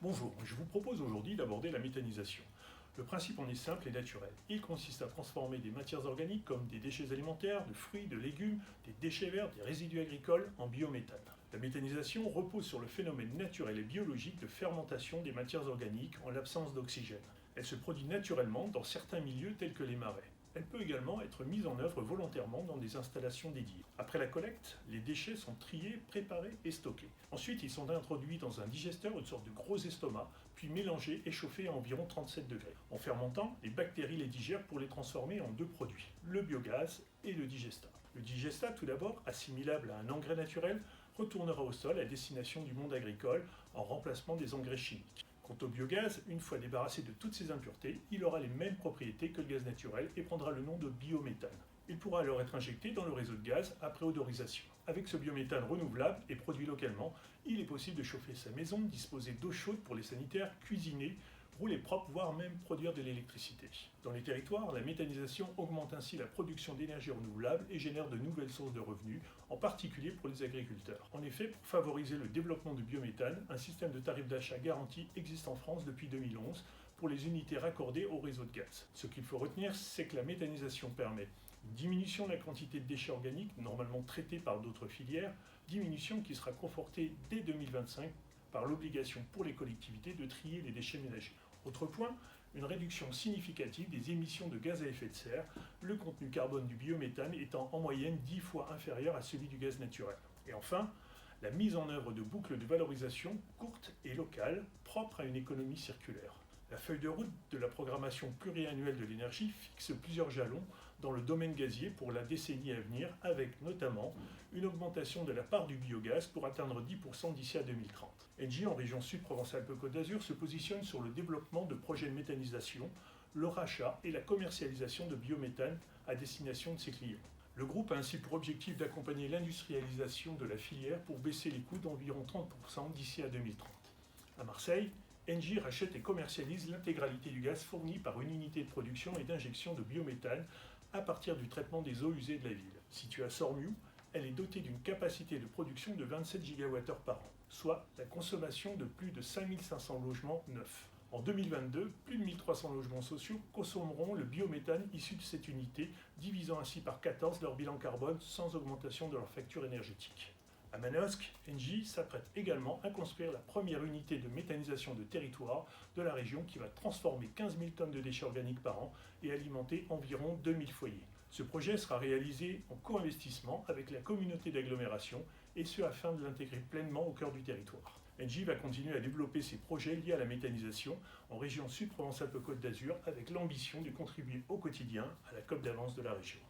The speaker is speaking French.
Bonjour, je vous propose aujourd'hui d'aborder la méthanisation. Le principe en est simple et naturel. Il consiste à transformer des matières organiques comme des déchets alimentaires, de fruits, de légumes, des déchets verts, des résidus agricoles en biométhane. La méthanisation repose sur le phénomène naturel et biologique de fermentation des matières organiques en l'absence d'oxygène. Elle se produit naturellement dans certains milieux tels que les marais. Elle peut également être mise en œuvre volontairement dans des installations dédiées. Après la collecte, les déchets sont triés, préparés et stockés. Ensuite, ils sont introduits dans un digesteur, une sorte de gros estomac, puis mélangés et chauffés à environ 37 degrés. En fermentant, les bactéries les digèrent pour les transformer en deux produits, le biogaz et le digestat. Le digestat, tout d'abord, assimilable à un engrais naturel, retournera au sol à destination du monde agricole en remplacement des engrais chimiques. Quant au biogaz, une fois débarrassé de toutes ses impuretés, il aura les mêmes propriétés que le gaz naturel et prendra le nom de biométhane. Il pourra alors être injecté dans le réseau de gaz après odorisation. Avec ce biométhane renouvelable et produit localement, il est possible de chauffer sa maison, disposer d'eau chaude pour les sanitaires, cuisiner, rouler propre, voire même produire de l'électricité. Dans les territoires, la méthanisation augmente ainsi la production d'énergie renouvelable et génère de nouvelles sources de revenus, en particulier pour les agriculteurs. En effet, pour favoriser le développement du biométhane, un système de tarif d'achat garanti existe en France depuis 2011 pour les unités raccordées au réseau de gaz. Ce qu'il faut retenir, c'est que la méthanisation permet une diminution de la quantité de déchets organiques normalement traités par d'autres filières, diminution qui sera confortée dès 2025 par l'obligation pour les collectivités de trier les déchets ménagers. Autre point, une réduction significative des émissions de gaz à effet de serre, le contenu carbone du biométhane étant en moyenne 10 fois inférieur à celui du gaz naturel. Et enfin, la mise en œuvre de boucles de valorisation courtes et locales, propres à une économie circulaire. La feuille de route de la programmation pluriannuelle de l'énergie fixe plusieurs jalons dans le domaine gazier pour la décennie à venir, avec notamment une augmentation de la part du biogaz pour atteindre 10% d'ici à 2030. Engie, en région Sud Provence-Alpes-Côte d'Azur, se positionne sur le développement de projets de méthanisation, le rachat et la commercialisation de biométhane à destination de ses clients. Le groupe a ainsi pour objectif d'accompagner l'industrialisation de la filière pour baisser les coûts d'environ 30% d'ici à 2030. À Marseille, Engie rachète et commercialise l'intégralité du gaz fourni par une unité de production et d'injection de biométhane à partir du traitement des eaux usées de la ville. Située à Sormiou, elle est dotée d'une capacité de production de 27 GWh par an, soit la consommation de plus de 5500 logements neufs. En 2022, plus de 1300 logements sociaux consommeront le biométhane issu de cette unité, divisant ainsi par 14 leur bilan carbone sans augmentation de leur facture énergétique. À Manosque, Engie s'apprête également à construire la première unité de méthanisation de territoire de la région qui va transformer 15 000 tonnes de déchets organiques par an et alimenter environ 2000 foyers. Ce projet sera réalisé en co-investissement avec la communauté d'agglomération et ce afin de l'intégrer pleinement au cœur du territoire. Engie va continuer à développer ses projets liés à la méthanisation en région Sud Provence-Alpes-Côte d'Azur avec l'ambition de contribuer au quotidien à la COP d'avance de la région.